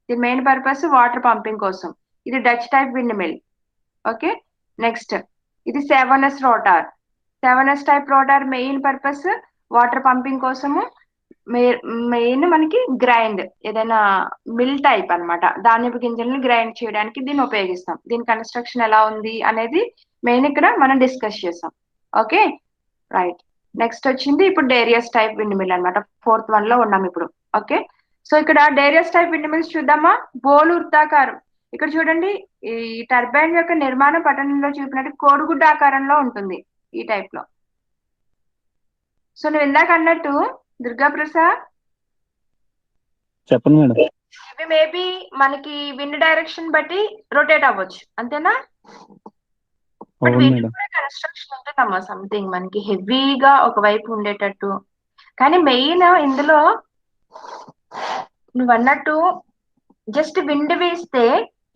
దీని మెయిన్ పర్పస్ వాటర్ పంపింగ్ కోసం. ఇది Dutch type windmill. Okay, next ఇది 7S rotor. 7S type rotor main purpose water pumping కోసము. మెయిన్ మనకి గ్రైండ్ ఏదైనా మిల్ టైప్ అన్నమాట. ధాన్యపు గింజల్ని గ్రైండ్ చేయడానికి దీన్ని ఉపయోగిస్తాం. దీని కన్స్ట్రక్షన్ ఎలా ఉంది అనేది మెయిన్ ఇక్కడ మనం డిస్కస్ చేసాం. Okay right. నెక్స్ట్ వచ్చింది ఇప్పుడు డేరియస్ టైప్ విండ్ మిల్ అనమాట. 4th one లో ఉన్నాం ఇప్పుడు. ఓకే, సో ఇక్కడ డేరియస్ టైప్ విండ్ మిల్స్ చూద్దామా. బోలు వృత్తాకారం. ఇక్కడ చూడండి, ఈ టర్బైన్ యొక్క నిర్మాణ పటంలో చూపినట్టు కోడిగుడ్డ ఆకారంలో ఉంటుంది ఈ టైప్ లో. సో నువ్వు ఇందాక అన్నట్టు దుర్గా ప్రసాద్ చెప్పండి మేడం. ఇవి మేబీ మనకి విండ్ డైరెక్షన్ బట్టి రొటేట్ అవ్వచ్చు, అంతేనా? బట్ వీటికి కూడా కన్స్ట్రక్షన్ ఉంటుందమ్మా. సంథింగ్ మనకి హెవీగా ఒకవైపు ఉండేటట్టు. కానీ మెయిన్ ఇందులో నువ్వు అన్నట్టు జస్ట్ విండ్ వేస్తే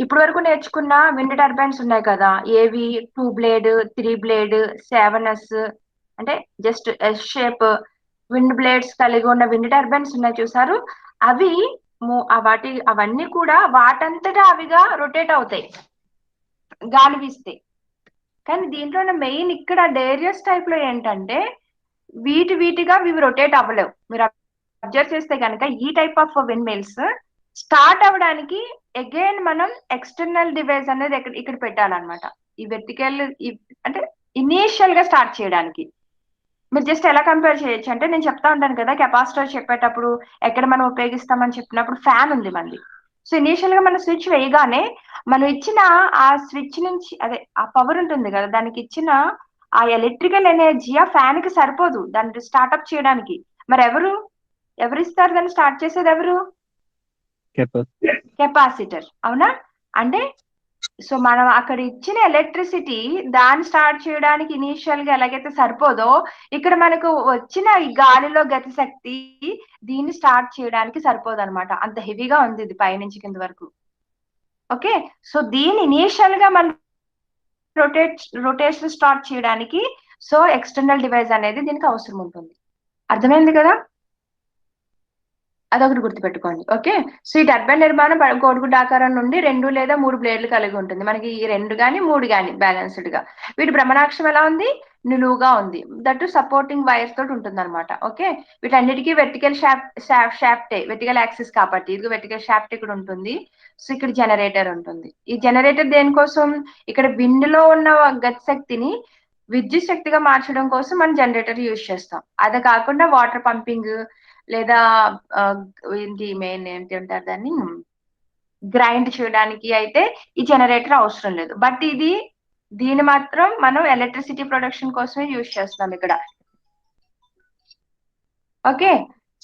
ఇప్పటి వరకు నేర్చుకున్న విండ్ టర్బైన్స్ ఉన్నాయి కదా. ఏవి 2 బ్లేడ్, 3 బ్లేడ్, 7S అంటే just S shape wind blades కలిగి ఉన్న విండ్ టర్బైన్స్ ఉన్నాయి చూసారు. అవి అవన్నీ కూడా వాటంతటా అవిగా రొటేట్ అవుతాయి గాలి వీస్తే. కానీ దీంట్లో మెయిన్ ఇక్కడ డేరియస్ టైప్ లో ఏంటంటే వీటిగా ఇవి రొటేట్ అవ్వలేవు. మీరు అబ్జర్వ్ చేస్తే కనుక ఈ type of windmills start అవ్వడానికి అగైన్ మనం ఎక్స్టర్నల్ డివైస్ అనేది ఇక్కడ పెట్టాలన్నమాట. ఈ వెర్టికల్ అంటే ఇనీషియల్ గా స్టార్ట్ చేయడానికి. మీరు జస్ట్ ఎలా కంపేర్ చేయొచ్చు అంటే, నేను చెప్తా ఉంటాను కదా కెపాసిటర్ చెప్పేటప్పుడు ఎక్కడ మనం ఉపయోగిస్తామని చెప్పినప్పుడు ఫ్యాన్ ఉంది మనది. సో ఇనీషియల్ గా మనం స్విచ్ వేయగానే మనం ఇచ్చిన ఆ స్విచ్ నుంచి ఆ పవర్ ఉంటుంది కదా, దానికి ఇచ్చిన ఆ ఎలక్ట్రికల్ ఎనర్జీ ఆ ఫ్యాన్ కి సరిపోదు దాన్ని స్టార్ట్అప్ చేయడానికి. మరి ఎవరు ఇస్తారు దాన్ని స్టార్ట్ చేసేది? ఎవరు? కెపాసిటర్. అవునా? అంటే సో మనం అక్కడ ఇచ్చిన ఎలక్ట్రిసిటీ దాన్ని స్టార్ట్ చేయడానికి ఇనీషియల్ గా ఎలాగైతే సరిపోదో, ఇక్కడ మనకు వచ్చిన ఈ గాలిలో గతి శక్తి దీన్ని స్టార్ట్ చేయడానికి సరిపోదు అనమాట. అంత హెవీగా ఉంది ఇది పైనుంచి కింద వరకు. ఓకే, సో దీన్ని ఇనీషియల్ గా మనం రొటేషన్ స్టార్ట్ చేయడానికి సో ఎక్స్టర్నల్ డివైస్ అనేది దీనికి అవసరం ఉంటుంది. అర్థమైంది కదా? అదొకటి గుర్తుపెట్టుకోండి. ఓకే, సో ఈ టర్బైన్ నిర్మాణం కోడిగుడ్డ ఆకారం నుండి 2 లేదా 3 బ్లేడ్లు కలిగి ఉంటుంది. మనకి ఈ 2 కానీ 3 కానీ బ్యాలెన్స్డ్ గా. వీటి భ్రమణాక్షం ఎలా ఉంది? నిలువుగా ఉంది, దట్ సపోర్టింగ్ వైర్స్ తోటి ఉంటుంది అనమాట. ఓకే, వీటన్నిటికీ వెర్టికల్ షాఫ్టే, వెర్టికల్ యాక్సిస్ కాబట్టి ఇది వెర్టికల్ షాఫ్ట్ ఇక్కడ ఉంటుంది. సో ఇక్కడ జనరేటర్ ఉంటుంది. ఈ జనరేటర్ దేనికోసం, ఇక్కడ విండ్ లో ఉన్న గతి శక్తిని విద్యుత్ శక్తిగా మార్చడం కోసం మనం జనరేటర్ యూజ్ చేస్తాం. అది కాకుండా వాటర్ పంపింగ్ లేదా ఏంటి మెయిన్ ఏంటి అంటారు దాన్ని, గ్రైండ్ చేయడానికి అయితే ఈ జనరేటర్ అవసరం లేదు. బట్ దీని మాత్రం మనం ఎలక్ట్రిసిటీ ప్రొడక్షన్ కోసమే యూజ్ చేస్తాం ఇక్కడ. ఓకే,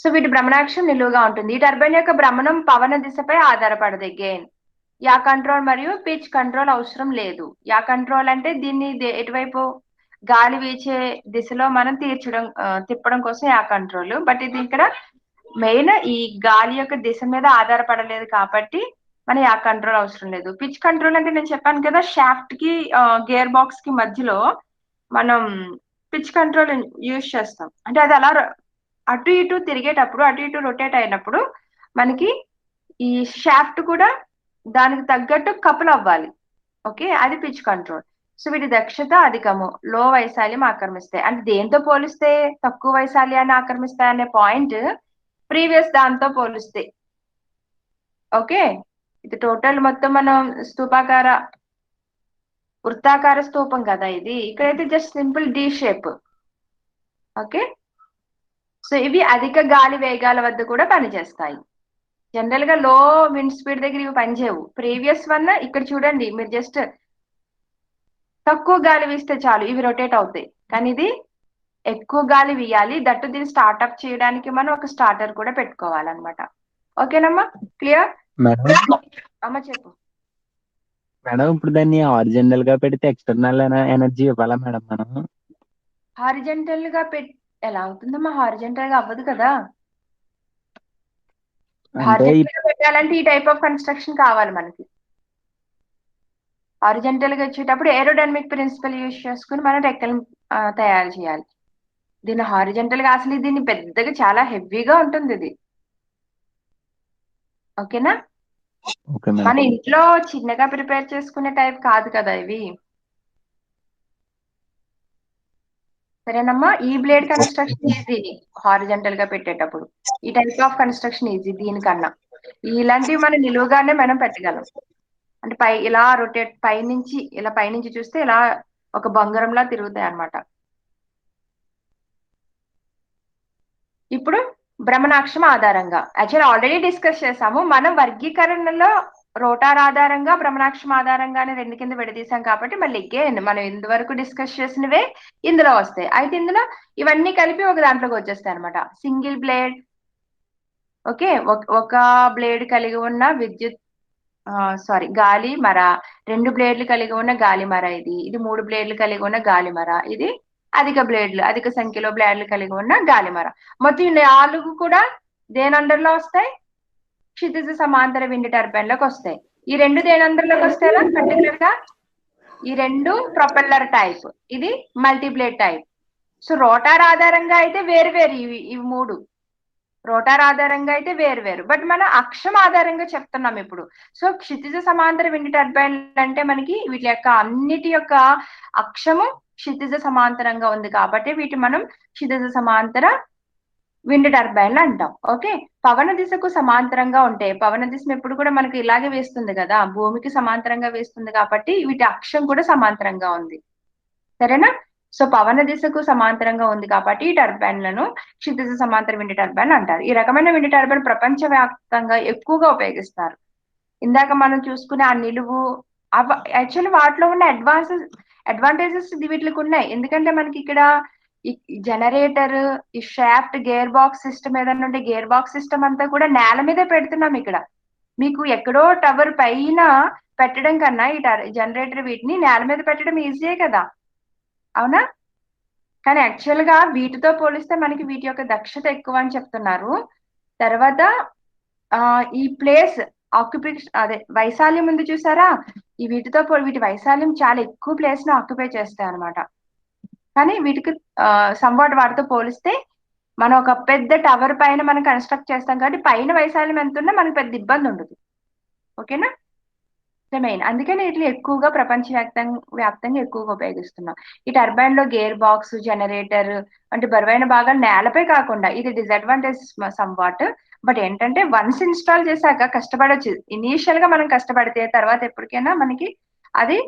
సో వీటి భ్రమణాక్షం నిలువుగా ఉంటుంది. ఈ టర్బైన్ యొక్క భ్రమణం పవన దిశపై ఆధారపడదు. అగైన్ యా కంట్రోల్ మరియు పిచ్ కంట్రోల్ అవసరం లేదు. యా కంట్రోల్ అంటే దీన్ని ఎటువైపు గాలి వీచే దిశలో మనం తిప్పడం కోసం యా కంట్రోల్. బట్ ఇది ఇక్కడ మెయిన్ ఈ గాలి యొక్క దిశ మీద ఆధారపడలేదు కాబట్టి మన యా కంట్రోల్ అవసరం లేదు. పిచ్ కంట్రోల్ అంటే నేను చెప్పాను కదా, షాఫ్ట్ కి గేర్ బాక్స్ కి మధ్యలో మనం పిచ్ కంట్రోల్ యూజ్ చేస్తాం. అంటే అది అలా అటు ఇటు తిరిగేటప్పుడు, అటు ఇటు రొటేట్ అయినప్పుడు మనకి ఈ షాఫ్ట్ కూడా దానికి తగ్గట్టు కపుల్ అవ్వాలి. ఓకే, అది పిచ్ కంట్రోల్. సో వీటి దక్షత అధికము, లో వైశాల్యం ఆక్రమిస్తాయి. అంటే దేంతో పోలిస్తే తక్కువ వైశాల్యాన్ని ఆక్రమిస్తాయి అనే పాయింట్ ప్రీవియస్ దాంతో పోలిస్తే. ఓకే, ఇది టోటల్ మొత్తం మనం వృత్తాకార స్తూపం కదా ఇది, ఇక్కడైతే just simple D shape. Okay, so ఇవి అధిక గాలి వేగాల వద్ద కూడా పనిచేస్తాయి. జనరల్ గా లో విండ్ స్పీడ్ దగ్గర ఇవి పనిచేయవు. ప్రీవియస్ వన్ ఇక్కడ చూడండి, మీరు జస్ట్ తక్కువ గాలి వీస్తే చాలు ఇవి రొటేట్ అవుతాయి. కానీ ఇది ఎక్కువ గాలి వీయాలి, దట్టు దీన్ని స్టార్ట్అప్ చేయడానికి మనం ఒక స్టార్టర్ కూడా పెట్టుకోవాలన్నమాట. ఓకేనమ్మా, క్లియర్? అమ్మ చెప్పు. మేడం ఇప్పుడు దాన్ని హారిజంటల్ గా పెడితే ఎక్స్టర్నల్ ఎనర్జీ ఇవ్వాలా మేడం మనం? హారిజెంటల్ గా ఎలా అవుతుందమ్మా? హారిజెంటల్ గా అవ్వదు కదా. హారిజెంటల్ గా పెట్టాలంటే ఈ టైప్ ఆఫ్ కన్స్ట్రక్షన్ కావాలి మనకి. హారిజెంటల్ గా వచ్చేటప్పుడు ఏరోడైనమిక్ ప్రిన్సిపల్ యూజ్ చేసుకుని మనం రెక్కలు తయారు చేయాలి. దీన్ని హారిజెంటల్ గా అసలు దీన్ని పెద్దగా చాలా హెవీగా ఉంటుంది ఇది. ఓకేనా? మన ఇంట్లో చిన్నగా ప్రిపేర్ చేసుకునే టైప్ కాదు కదా ఇవి. సరేనమ్మా, ఈ బ్లేడ్ కన్స్ట్రక్షన్ ఈజీ హారిజెంటల్ గా పెట్టేటప్పుడు. ఈ టైప్ ఆఫ్ కన్స్ట్రక్షన్ ఈజీ దీనికన్నా. ఇలాంటివి మనం నిలువుగానే మనం పెట్టగలం. అంటే ఇలా రొటేట్ పైనుంచి చూస్తే ఇలా ఒక బంగారంలా తిరుగుతాయి అన్నమాట. ఇప్పుడు భ్రమణాక్షం ఆధారంగా యాక్చువల్ ఆల్రెడీ డిస్కస్ చేసాము. మనం వర్గీకరణలో రోటార్ ఆధారంగా భ్రమణాక్షం ఆధారంగానే రెండు కింద విడదీసాం కాబట్టి మళ్ళీ మనం ఇంతవరకు డిస్కస్ చేసినవే ఇందులో వస్తాయి. అయితే ఇందులో ఇవన్నీ కలిపి ఒక దాంట్లోకి వచ్చేస్తాయి అనమాట. సింగిల్ బ్లేడ్, ఓకే, ఒక బ్లేడ్ కలిగి ఉన్న గాలి మర, 2 బ్లేడ్లు కలిగి ఉన్న గాలి మర, ఇది 3 బ్లేడ్లు కలిగి ఉన్న గాలి మర, ఇది అధిక సంఖ్యలో బ్లేడ్లు కలిగి ఉన్న గాలి మర. మొత్తం 4 కూడా దేని అండర్లో వస్తాయి? క్షితిజ సమాంతర విండ్ టర్బైన్ లోకి వస్తాయి. ఈ 2 దేని అండర్లోకి వస్తాయా? పర్టికులర్ గా ఈ 2 ప్రొపెల్లర్ టైప్, ఇది మల్టీబ్లేడ్ టైప్. సో రోటార్ ఆధారంగా అయితే వేరు ఇవి 3 రోటార్ ఆధారంగా అయితే వేరు. బట్ మన అక్షం ఆధారంగా చెప్తున్నాం ఇప్పుడు. సో క్షితిజ సమాంతర విండ్ టర్బైన్ అంటే మనకి వీటి యొక్క అన్నిటి యొక్క అక్షము క్షితిజ సమాంతరంగా ఉంది కాబట్టి వీటి మనం క్షితిజ సమాంతర విండ్ టర్బైన్లు అంటాం. ఓకే, పవన దిశకు సమాంతరంగా ఉంటాయి. పవన దిశ ఎప్పుడు కూడా మనకి ఇలాగే వేస్తుంది కదా, భూమికి సమాంతరంగా వేస్తుంది కాబట్టి వీటి అక్షం కూడా సమాంతరంగా ఉంది. సరేనా? సో పవన దిశకు సమాంతరంగా ఉంది కాబట్టి ఈ టర్బైన్లను క్షితిజ సమాంతర విండ్ టర్బైన్ అంటారు. ఈ రకమైన విండ్ టర్బైన్ ప్రపంచవ్యాప్తంగా ఎక్కువగా ఉపయోగిస్తారు. ఇందాక మనం చూసుకునే ఆ నిలువు యాక్చువల్లీ వాటిలో ఉన్న అడ్వాంటేజెస్ వీటికి ఉన్నాయి. ఎందుకంటే మనకి ఇక్కడ ఈ జనరేటర్, ఈ షాఫ్ట్, గేర్ బాక్స్ సిస్టమ్ ఏదైనా ఉంటే గేర్ బాక్స్ సిస్టమ్ అంతా కూడా నేల మీదే పెడుతున్నాం. ఇక్కడ మీకు ఎక్కడో టవర్ పైన పెట్టడం కన్నా ఈ జనరేటర్ వీటిని నేల మీద పెట్టడం ఈజీయే కదా, అవునా? కానీ యాక్చువల్ గా వీటితో పోలిస్తే మనకి వీటి యొక్క దక్షత ఎక్కువ అని చెప్తున్నారు. తర్వాత ఈ ప్లేస్ ఆక్యుపేషన్, అదే వైశాల్యం ఉంది చూసారా, వీటి వైశాల్యం చాలా ఎక్కువ ప్లేస్ ను ఆక్యుపై చేస్తాయి అనమాట. కానీ వీటికి సంవాట్ వాటితో పోలిస్తే మనం ఒక పెద్ద టవర్ పైన మనం కన్స్ట్రక్ట్ చేస్తాం కాబట్టి పైన వైశాల్యం ఎంత ఉన్నా మనకి పెద్ద ఇబ్బంది ఉండదు. ఓకేనా? సో మెయిన్ అందుకని ఇట్లా ఎక్కువగా వ్యాప్తంగా ఎక్కువగా ఉపయోగిస్తున్నాం. ఈ టర్బైన్ లో గేర్ బాక్స్, జనరేటర్ అంటే బరువైన భాగాలు నేలపై కాకుండా, ఇది డిసడ్వాంటేజ్ సంవాట్. బట్ ఏంటంటే వన్స్ ఇన్స్టాల్ చేశాక కష్టపడొచ్చు. ఇనీషియల్ గా మనం కష్టపడితే తర్వాత ఎప్పటికైనా మనకి అది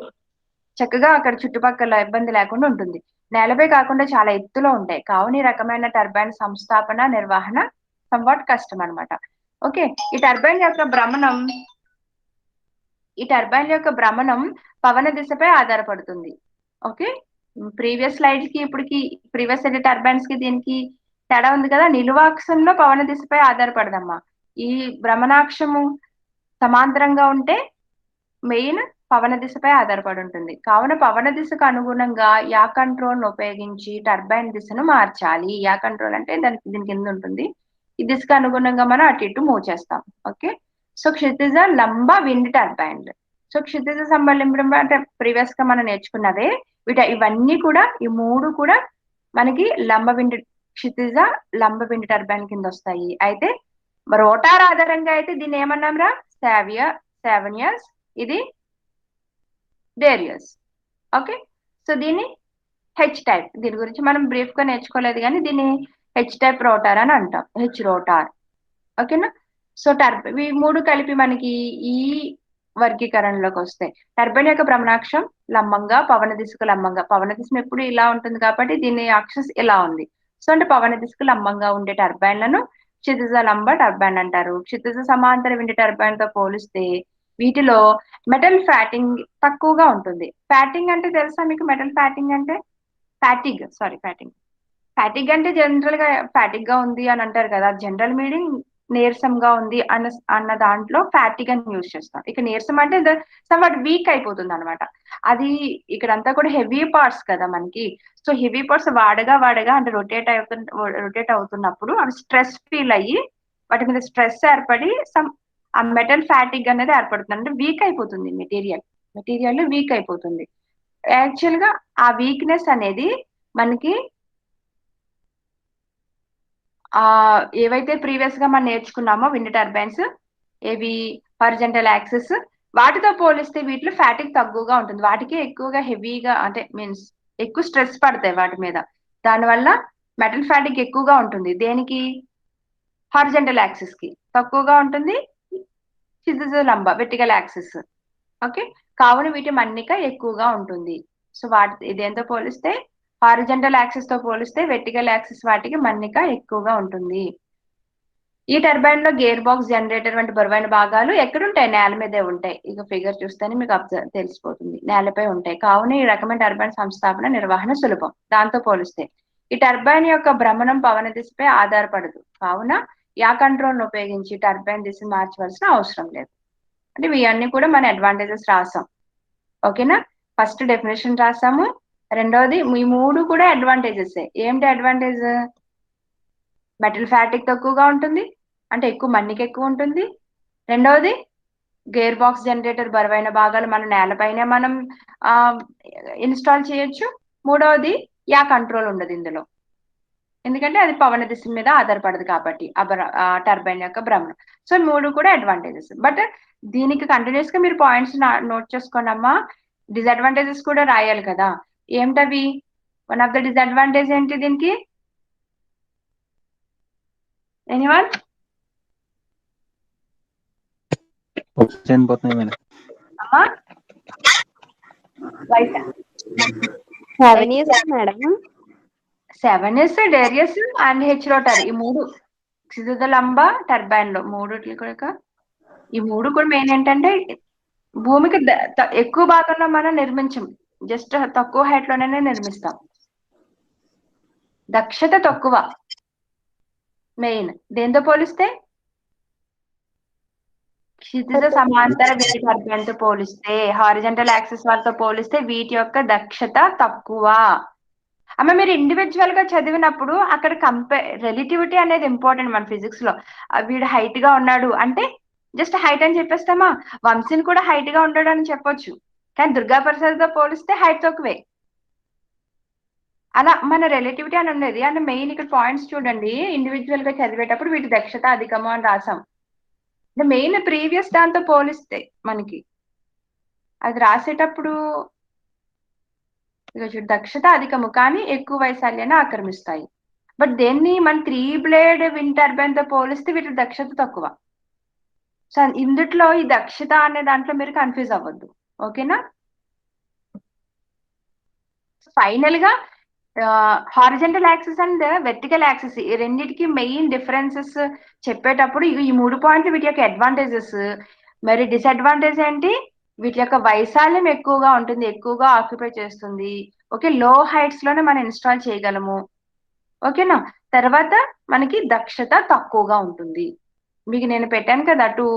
చక్కగా అక్కడ చుట్టుపక్కల ఇబ్బంది లేకుండా ఉంటుంది. నేలపై కాకుండా చాలా ఎత్తులో ఉంటాయి. కావున ఈ రకమైన టర్బైన్ సంస్థాపన, నిర్వహణ సంవాట్ కష్టం అన్నమాట. ఓకే, ఈ టర్బైన్ యొక్క భ్రమణం పవన దిశపై ఆధారపడుతుంది. ఓకే, ప్రీవియస్ స్లైడ్స్ కి ఇప్పటికి ప్రీవియస్ టర్బైన్స్ కి దీనికి తేడా ఉంది కదా. నిలువాక్షంలో పవన దిశపై ఆధారపడదమ్మా. ఈ భ్రమణాక్షము సమాంతరంగా ఉంటే మెయిన్ పవన దిశపై ఆధారపడి ఉంటుంది. కావున పవన దిశకు అనుగుణంగా యా కంట్రోల్ ఉపయోగించి టర్బైన్ దిశను మార్చాలి. యా కంట్రోల్ అంటే దీని కింద ఉంటుంది. ఈ దిశకు అనుగుణంగా మనం అటు ఇటు మూవ్ చేస్తాం. ఓకే, సో క్షితిజ లంబ విండ్ టర్బైన్లు. సో క్షితిజ సంబలింబం అంటే ప్రీవియస్ గా మనం నేర్చుకున్నదే. ఇవన్నీ కూడా, ఈ మూడు కూడా మనకి క్షితిజ లంబ విండ్ టర్బైన్ కింద వస్తాయి. అయితే రోటార్ ఆధారంగా అయితే దీన్ని ఏమన్నాంరా? సావియస్, ఇది డేరియస్. ఓకే, సో దీన్ని హెచ్ టైప్. దీని గురించి మనం బ్రీఫ్ గా నేర్చుకోలేదు, కానీ దీన్ని హెచ్ టైప్ రోటార్ అని అంటాం. H rotor. ఓకేనా. సో ఈ మూడు కలిపి మనకి ఈ వర్గీకరణలోకి వస్తాయి. టర్బైన్ యొక్క భ్రమణాక్షం లంబంగా, పవన దిశకు లంబంగా. పవన దిశ ఎప్పుడు ఇలా ఉంటుంది కాబట్టి దీని యాక్సెస్ ఇలా ఉంది. సో అంటే పవన దిశకు లంబంగా ఉండే టర్బైన్లను క్షితిజ లంబ టర్బైన్ అంటారు. క్షితిజ సమాంతర విండ్ టర్బైన్ తో పోలిస్తే వీటిలో మెటల్ ఫ్యాటింగ్ తక్కువగా ఉంటుంది. ఫ్యాటింగ్ అంటే తెలుసా మీకు? మెటల్ ఫ్యాటింగ్ అంటే ఫ్యాటిగ్ అంటే జనరల్ గా ఫ్యాటిక్ గా ఉంది అని అంటారు కదా. జనరల్ మీనింగ్ నీరసంగా ఉంది అన్న దాంట్లో ఫ్యాటిగ్ అని యూజ్ చేస్తాం. ఇక నీరసం అంటే సమ్వాట్ వీక్ అయిపోతుంది అనమాట. అది ఇక్కడంతా కూడా హెవీ పార్ట్స్ కదా మనకి. సో హెవీ పార్ట్స్ వాడగా అంటే రొటేట్ అవుతున్నప్పుడు అవి స్ట్రెస్ ఫీల్ అయ్యి వాటి మీద స్ట్రెస్ ఏర్పడి ఆ మెటల్ ఫ్యాటిగ్ అనేది ఏర్పడుతుంది. అంటే వీక్ అయిపోతుంది మెటీరియల్ వీక్ అయిపోతుంది. యాక్చువల్ గా ఆ వీక్నెస్ అనేది మనకి ఏవైతే ప్రీవియస్ గా మనం నేర్చుకున్నామో విండ్ టర్బైన్స్, ఏవి హారిజంటల్ యాక్సిస్, వాటితో పోలిస్తే వీటిలో ఫ్యాటిక్ తక్కువగా ఉంటుంది. వాటికి ఎక్కువగా హెవీగా అంటే మీన్స్ ఎక్కువ స్ట్రెస్ పడతాయి వాటి మీద. దానివల్ల మెటల్ ఫ్యాటిక్ ఎక్కువగా ఉంటుంది. దేనికి? హారిజంటల్ యాక్సిస్ కి తక్కువగా ఉంటుంది, క్షితిజ లంబ వెర్టికల్ యాక్సిస్. ఓకే, కావున వీటి మన్నిక ఎక్కువగా ఉంటుంది. సో ఇదేంతో పోలిస్తే హారిజంటల్ యాక్సిస్ తో పోలిస్తే వెర్టికల్ యాక్సిస్ వాటికి మన్నిక ఎక్కువగా ఉంటుంది. ఈ టర్బైన్ లో గేర్ బాక్స్, జనరేటర్ వంటి బరువైన భాగాలు ఎక్కడుంటాయి? నేల మీదే ఉంటాయి. ఇక ఫిగర్ చూస్తేనే మీకు తెలిసిపోతుంది, నేలపై ఉంటాయి. కావున ఈ రకమైన టర్బైన్ సంస్థాపన, నిర్వహణ సులభం దాంతో పోలిస్తే. ఈ టర్బైన్ యొక్క భ్రమణం పవన దిశపై ఆధారపడదు. కావున యా కంట్రోల్ ఉపయోగించి టర్బైన్ దిశ మార్చవలసిన అవసరం లేదు. అంటే ఇవన్నీ కూడా మన అడ్వాంటేజెస్ రాసాం. ఓకేనా. ఫస్ట్ డెఫినేషన్ రాసాము. రెండవది ఈ మూడు కూడా అడ్వాంటేజెస్. ఏమిటి అడ్వాంటేజ్? మెటల్ ఫ్యాటిక్ తక్కువగా ఉంటుంది, అంటే ఎక్కువ మన్నిక ఎక్కువ ఉంటుంది. రెండవది గేర్ బాక్స్, జనరేటర్ బరువైన భాగాలు మన నేలపైనే మనం ఇన్స్టాల్ చేయొచ్చు. మూడవది యా కంట్రోల్ ఉండదు ఇందులో, ఎందుకంటే అది పవన దిశ మీద ఆధారపడదు కాబట్టి ఆ టర్బైన్ యొక్క భ్రమణం. సో మూడు కూడా అడ్వాంటేజెస్. బట్ దీనికి కంటిన్యూస్ గా మీరు పాయింట్స్ నోట్ చేసుకోండి అమ్మా. డిసడ్వాంటేజెస్ కూడా రాయాలి కదా. ఏమిటవి? వన్ ఆఫ్ ద డిసడ్వాంటేజ్ ఏంటి దీనికి? ఎనీవన్? అమ్మా వైసా 7 years madam. 7 years Darius and H rotor. ఈ మూడు క్షితిజ లంబ టర్బైన్ లో ఈ మూడు కూడా మెయిన్ ఏంటంటే భూమికి ఎక్కువ భాగంలో మనం నిర్మించం, జస్ట్ తక్కువ హైట్ లోనే నిర్మిస్తాం. దక్షత తక్కువ మెయిన్. దేంతో పోలిస్తే? క్షితిజ సమాంతర విండ్ టర్బైన్ తో పోలిస్తే, హారిజంటల్ యాక్సిస్ వాళ్ళతో పోలిస్తే వీటి యొక్క దక్షత తక్కువ. అమ్మ మీరు ఇండివిజువల్ గా చదివినప్పుడు అక్కడ రిలేటివిటీ అనేది ఇంపార్టెంట్ మన ఫిజిక్స్ లో. వీడు హైట్ గా ఉన్నాడు అంటే జస్ట్ హైట్ అని చెప్పేస్తామా? వంశీని కూడా హైట్ గా ఉంటాడు అని చెప్పొచ్చు, కానీ దుర్గా ప్రసాద్ తో పోలిస్తే హైట్ తక్కువే. అలా మన రిలేటివిటీ అని ఉండేది. అంటే మెయిన్ ఇక్కడ పాయింట్స్ చూడండి. ఇండివిజువల్ గా చదివేటప్పుడు వీటి దక్షత అధికము అని రాసాం. మెయిన్ ప్రీవియస్ దాంతో పోలిస్తే మనకి అది రాసేటప్పుడు ఇక చూడు, దక్షత అధికము కానీ ఎక్కువ వైశాల్యాన్ని ఆక్రమిస్తాయి. బట్ దేన్ని మన 3 బ్లేడ్ విండ్ టర్బైన్ తో పోలిస్తే వీటి దక్షత తక్కువ. సో ఇందుట్లో ఈ దక్షత అనే దాంట్లో మీరు కన్ఫ్యూజ్ అవ్వద్దు. ఓకేనా? ఫైనల్ గా horizontal axis and vertical axis ఈ రెండింటికి మెయిన్ డిఫరెన్సెస్ చెప్పేటప్పుడు ఈ 3 పాయింట్లు వీటి యొక్క అడ్వాంటేజెస్. మరి డిసడ్వాంటేజ్ ఏంటి? వీటి యొక్క వైశాల్యం ఎక్కువగా ఉంటుంది, ఎక్కువగా ఆక్యుపై చేస్తుంది. ఓకే, లో హైట్స్ లోనే మనం ఇన్స్టాల్ చేయగలము. ఓకేనా? తర్వాత మనకి దక్షత తక్కువగా ఉంటుంది. మీకు నేను పెట్టాను కదా 2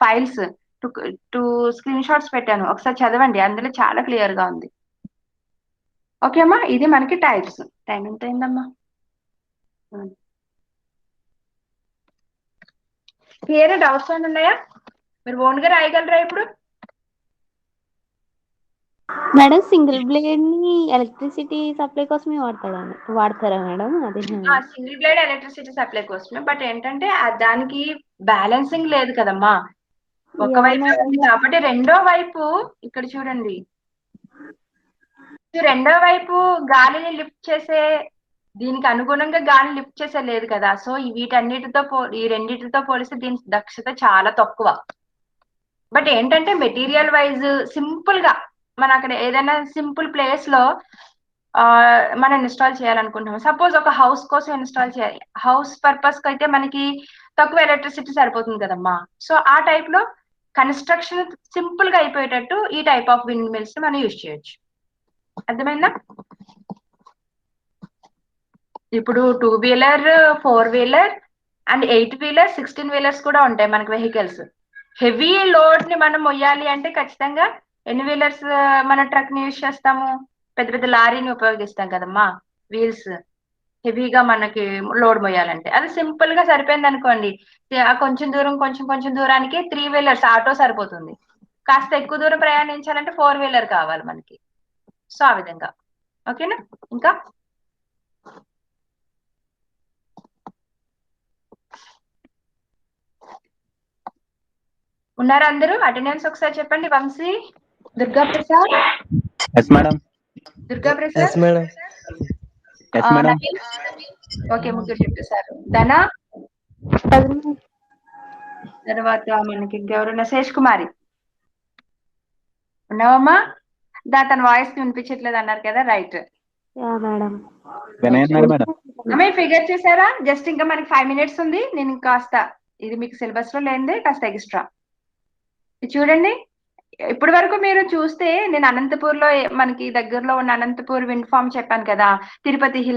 ఫైల్స్, 2 స్క్రీన్ షాట్స్ పెట్టాను, ఒకసారి చదవండి, అందులో చాలా క్లియర్ గా ఉంది. ఓకే అమ్మా, ఇది మనకి టైప్స్. టైం ఎంత అయిందమ్మా? క్లియర్ డౌట్స్ ఏమైనా ఉన్నాయా? మీరు ఓన్ గా రాయగలరా ఇప్పుడు? మేడం సింగిల్ బ్లేడ్ ని ఎలక్ట్రిసిటీ సప్లై కోసమే వాడతారా మేడం? అది సింగిల్ బ్లేడ్ ఎలక్ట్రిసిటీ సప్లై కోసమే. బట్ ఏంటంటే దానికి బ్యాలెన్సింగ్ లేదు కదమ్మా, ఒకవైపు ఉంది కాబట్టి రెండో వైపు ఇక్కడ చూడండి, రెండో వైపు గాలిని లిఫ్ట్ చేసే, దీనికి అనుగుణంగా గాలిని లిఫ్ట్ చేసే లేదు కదా. సో వీటన్నిటితో ఈ రెండింటితో పోలిస్తే దీని దక్షత చాలా తక్కువ. బట్ ఏంటంటే మెటీరియల్ వైజ్ సింపుల్ గా మనం అక్కడ ఏదైనా సింపుల్ ప్లేస్ లో మనం ఇన్స్టాల్ చేయాలనుకుంటున్నాం. సపోజ్ ఒక హౌస్ కోసం ఇన్స్టాల్ చేయాలి, హౌస్ పర్పస్ కి అయితే మనకి తక్కువ ఎలక్ట్రిసిటీ సరిపోతుంది కదమ్మా. సో ఆ టైప్ లో కన్స్ట్రక్షన్ సింపుల్ గా అయిపోయేటట్టు ఈ టైప్ ఆఫ్ విండ్ మిల్స్ మనం యూజ్ చేయొచ్చు. అర్థమైందా? ఇప్పుడు 2 wheeler, 4 wheeler and 8 wheeler, 16 wheelers కూడా ఉంటాయి మనకి వెహికల్స్. హెవీ లోడ్ ని మనం మొయ్యాలి అంటే ఖచ్చితంగా ఎన్ని వీలర్స్ మన ట్రక్ ని యూజ్ చేస్తాము? పెద్ద పెద్ద లారీని ఉపయోగిస్తాం కదమ్మా, వీల్స్ హెవీగా మనకి లోడ్ మొయ్యాలంటే. అది సింపుల్ గా సరిపోయింది అనుకోండి, కొంచెం దూరం కొంచెం దూరానికి 3 వీలర్స్ ఆటో సరిపోతుంది. కాస్త ఎక్కువ దూరం ప్రయాణించాలంటే 4 వీలర్ కావాలి మనకి. సో ఆ విధంగా. ఓకేనా? ఇంకా ఉన్నారా అందరూ? అటెండెన్స్ ఒకసారి చెప్పండి. Vamshi, Durga Prasad, yes madam. Durga Prasad, yes madam. Yes madam. Naveen. Okay, ముగ్గురు చెప్పేశారు. ధన, తర్వాత మనకి ఇంకెవరున్నా? శేష్ కుమారి ఉన్నావమ్మా? తన వాయిస్ వినిపించట్లేదు అన్నారు కదా, రైట్. మేడం వినయన్నాడు మేడం. అమ్మాయి ఫిగర్ చేశారా? జస్ట్ ఇంకా మనకి 5 minutes ఉంది. నేను కాస్త ఇది మీకు సిలబస్ లో లేనిదే కాస్త ఎక్స్ట్రా చూడండి. ఇప్పటి వరకు మీరు చూస్తే నేను అనంతపూర్ లో మనకి దగ్గరలో ఉన్న అనంతపూర్ విండ్ ఫార్మ్ చెప్పాను కదా, తిరుపతి హిల్